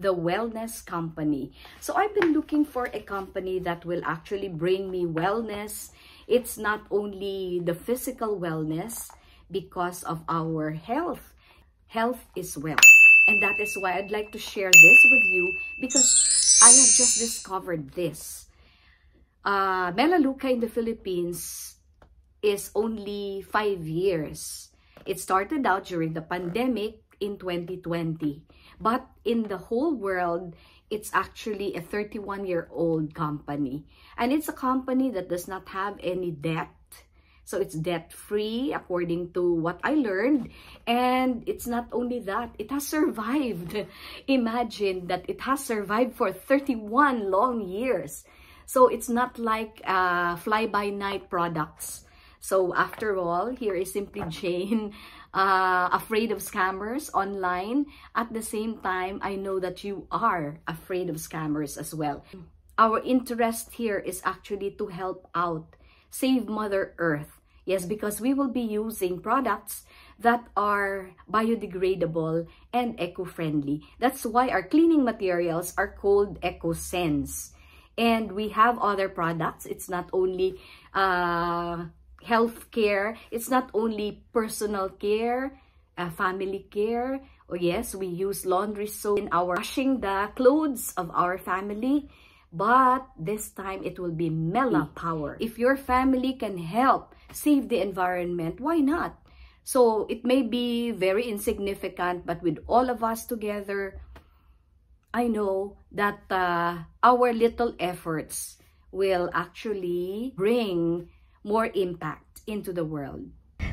the wellness company. So I've been looking for a company that will actually bring me wellness. It's not only the physical wellness because of our health. Health is wealth. And that is why I'd like to share this with you because I have just discovered this. Melaleuca in the Philippines is only 5 years. It started out during the pandemic in 2020. But in the whole world, it's actually a 31-year-old company. And it's a company that does not have any debt. So it's debt-free according to what I learned. And it's not only that, it has survived. Imagine that it has survived for 31 long years. So it's not like fly-by-night products. So after all, here is Simply Jane, afraid of scammers online. At the same time, I know that you are afraid of scammers as well. Our interest here is actually to help out, save Mother Earth. Yes, because we will be using products that are biodegradable and eco-friendly. That's why our cleaning materials are called EcoSense. And we have other products. It's not only healthcare, it's not only personal care, family care. Oh yes, we use laundry soap in our washing the clothes of our family. But this time it will be Mela Power. If your family can help save the environment, why not? So it may be very insignificant, but with all of us together, I know that our little efforts will actually bring more impact into the world.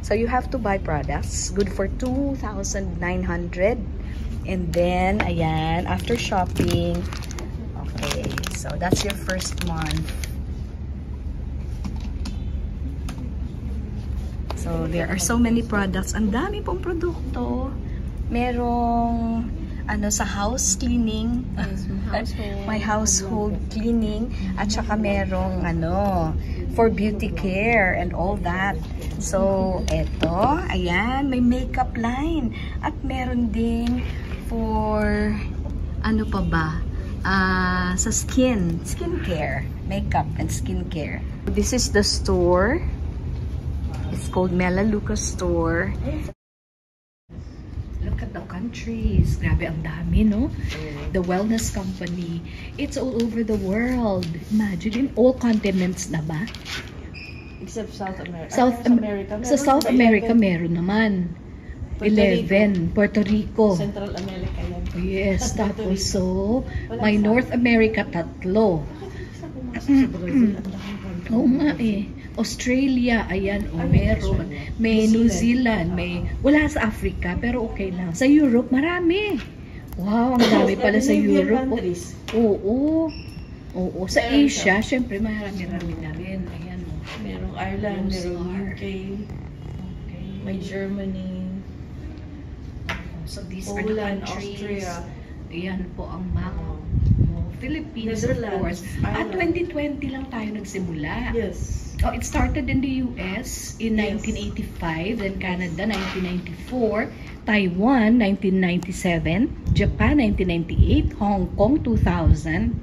So you have to buy products good for 2,900, and then ayan, after shopping, okay, so that's your first month. So there are so many products. Ang dami pong produkto. Merong ano sa house cleaning, my household cleaning, at saka merong ano for beauty care and all that. So eto, ayan, may makeup line at meron din for ano pa ba, sa skincare, makeup and skincare. This is the store. It's called Melaleuca store. Look at the countries. Grabe, ang dami, no? The wellness company. It's all over the world. Imagine, in all continents na ba? Except South America. Sa South America, meron naman. 11. Puerto Rico. Central America yan. Yes, tapos so, may North America, 3. Oo nga eh. Australia, ayan, meron. May New Zealand, may wala sa Africa, pero okay lang. Sa Europe, marami. Wow, ang dami pala sa Europe. Oo. Sa Asia, syempre, marami-rami na rin. Ayan. Merong Ireland, merong UK, may Germany. So these are the countries. Austria. Ayan po ang mga Philippines, of course. At 2020 lang tayo nagsimula. Yes. Oh, it started in the US in 1985, then Canada 1994, Taiwan 1997, Japan 1998, Hong Kong 2000,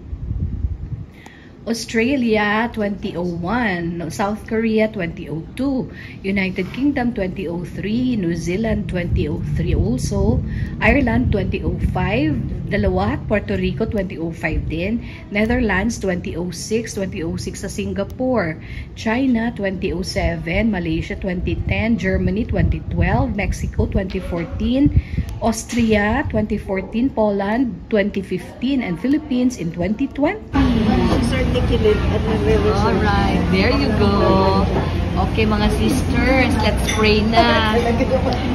Australia 2001, South Korea 2002, United Kingdom 2003, New Zealand 2003 also, Ireland 2005, dalawa, Puerto Rico 2005 din, Netherlands 2006, 2006 sa Singapore, China 2007, Malaysia 2010, Germany 2012, Mexico 2014, Austria 2014, Poland 2015, and Philippines in 2020. Alright, there you go. Okay, mga sisters, let's pray na.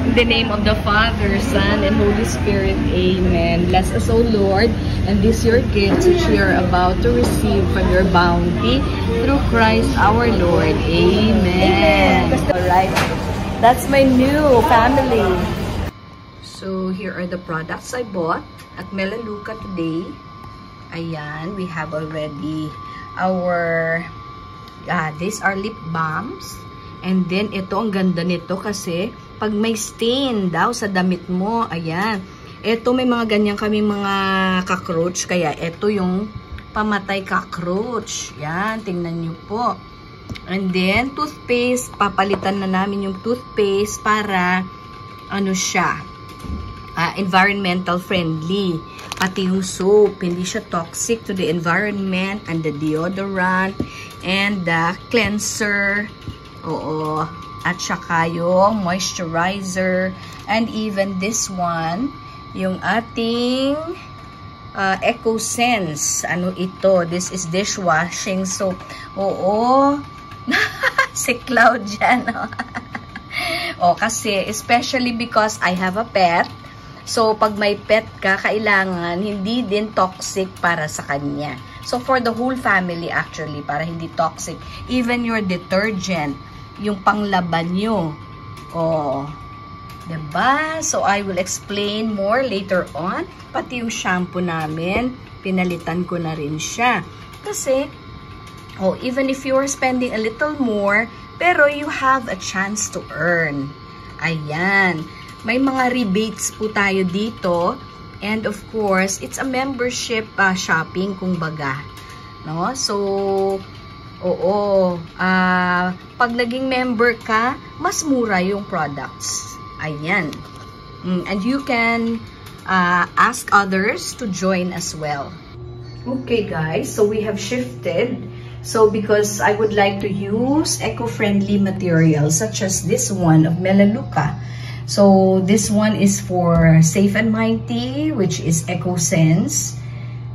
In the name of the Father, Son, and Holy Spirit, Amen. Bless us, O Lord, and this your gift which we are about to receive from your bounty through Christ our Lord. Amen. Alright, that's my new family. So, here are the products I bought at Melaleuca today. Ayan, we have already our, these are lip balms. And then, ito, ang ganda nito kasi pag may stain daw sa damit mo, ayan, Ito, may mga ganyan kami mga cockroach. Kaya ito yung pamatay cockroach. Yan, tingnan nyo po. And then, toothpaste. Papalitan na namin yung toothpaste para, ano siya, environmental friendly. Pati yung soap, hindi siya toxic to the environment, and the deodorant, and the cleanser. Oo. At saka yung moisturizer. And even this one, yung ating EcoSense. Ano ito? This is dishwashing soap. Oo. Si Cloud dyan. Kasi especially because I have a pet. So, pag may pet ka, kailangan hindi din toxic para sa kanya. So, for the whole family actually, para hindi toxic. Even your detergent, yung panglaban nyo. Diba? So, I will explain more later on. Pati yung shampoo namin, pinalitan ko na rin siya. Kasi, even if you're spending a little more, pero you have a chance to earn. Ayan. May mga rebates po tayo dito. And of course, it's a membership shopping, kumbaga. No? So, pag naging member ka, mas mura yung products. Ayan. And you can ask others to join as well. Okay guys, so we have shifted. So because I would like to use eco-friendly materials such as this one of Melaleuca. So this one is for Safe and Mighty, which is EcoSense.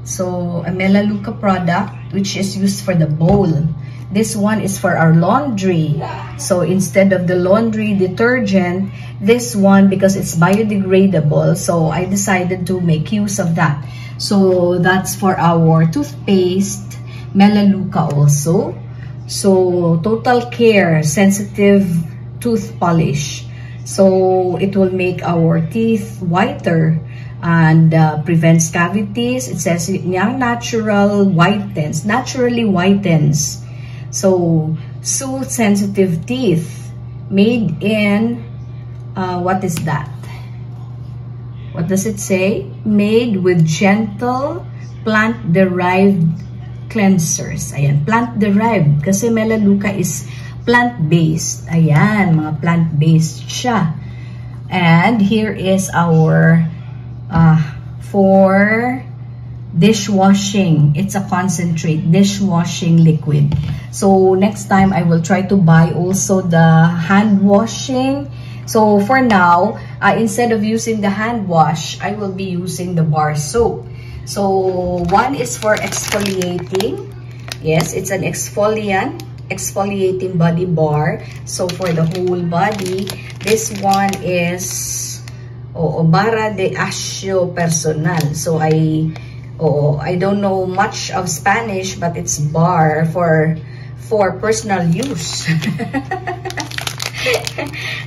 So a Melaleuca product which is used for the bowl. This one is for our laundry. So instead of the laundry detergent, this one, because it's biodegradable, so I decided to make use of that. So that's for our toothpaste, Melaleuca also. So Total Care Sensitive Tooth Polish. So it will make our teeth whiter and prevents cavities. It says naturally whitens. So soothe sensitive teeth, made in what is that? What does it say? Made with gentle plant-derived cleansers. Ayan, plant-derived kasi Melaleuca is plant-based. Ayan, mga plant-based siya. And here is our for dishwashing. It's a concentrate dishwashing liquid. So next time I will try to buy also the hand washing. So for now, instead of using the hand wash, I will be using the bar soap. So one is for exfoliating. Yes, it's an exfoliating body bar. So for the whole body, this one is Bara de Asio Personal. So I don't know much of Spanish, but it's bar for personal use.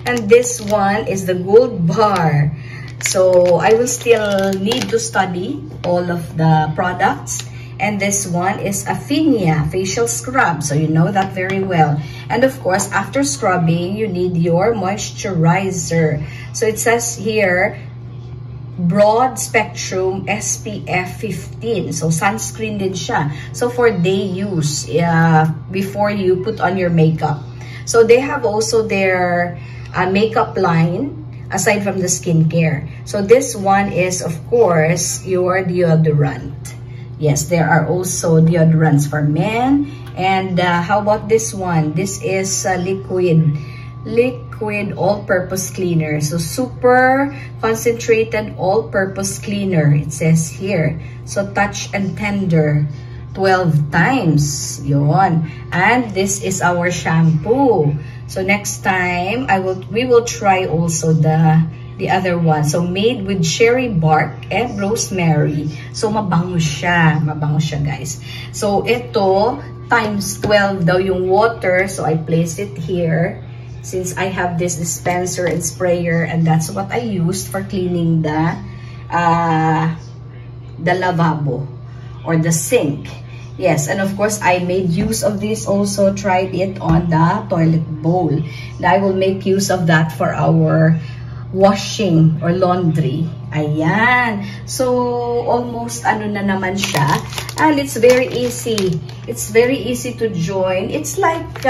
And this one is the gold bar. So I will still need to study all of the products. And this one is Affinia facial scrub. So you know that very well. And of course, after scrubbing, you need your moisturizer. So it says here, broad spectrum SPF 15. So sunscreen din siya. So for day use, before you put on your makeup. So they have also their makeup line aside from the skincare. So this one is, of course, your deodorant. Yes, there are also deodorants for men. And how about this one? This is liquid all-purpose cleaner. So super concentrated all-purpose cleaner. It says here. So touch and tender 12 times. Yun. And this is our shampoo. So next time we will try also the other one. So made with cherry bark and rosemary. So mabango siya guys. So ito times 12 daw yung water. So I place it here since I have this dispenser and sprayer, and that's what I used for cleaning the lavabo or the sink. Yes, and of course, I made use of this also, tried it on the toilet bowl. And I will make use of that for our washing or laundry. Ayan. So, almost ano na naman siya. And it's very easy. It's very easy to join. It's like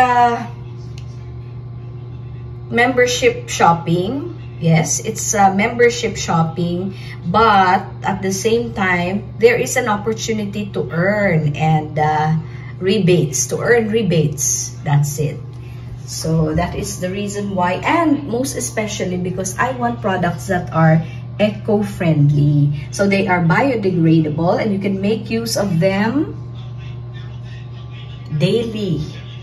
membership shopping. Yes, it's membership shopping. But at the same time, there is an opportunity to earn and rebates. To earn rebates. That's it. So that is the reason why, and most especially because I want products that are eco-friendly. So they are biodegradable and you can make use of them daily.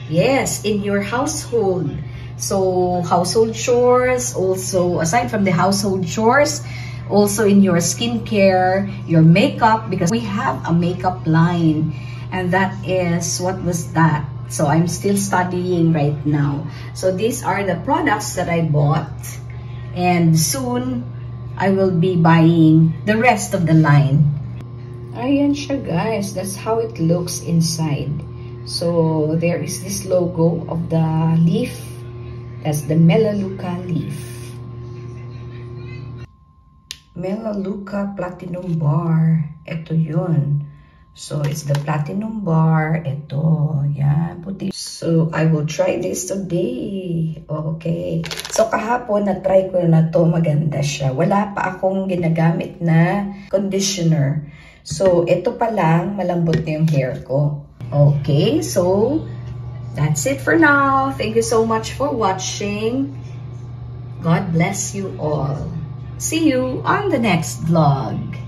Yes, in your household. So household chores, also aside from the household chores, also in your skincare, your makeup, because we have a makeup line, and that is, what was that? So I'm still studying right now. So these are the products that I bought, and soon I will be buying the rest of the line. Ayan siya, guys. That's how it looks inside. So there is this logo of the leaf. That's the Melaleuca leaf. Melaleuca Platinum Bar. Ito yun. So, it's the platinum bar. Ito. Yan. Puti. So, I will try this today. Okay. So, kahapon na-try ko na to. Maganda siya. Wala pa akong ginagamit na conditioner. So, ito pa lang. Malambot na yung hair ko. Okay. So, that's it for now. Thank you so much for watching. God bless you all. See you on the next vlog.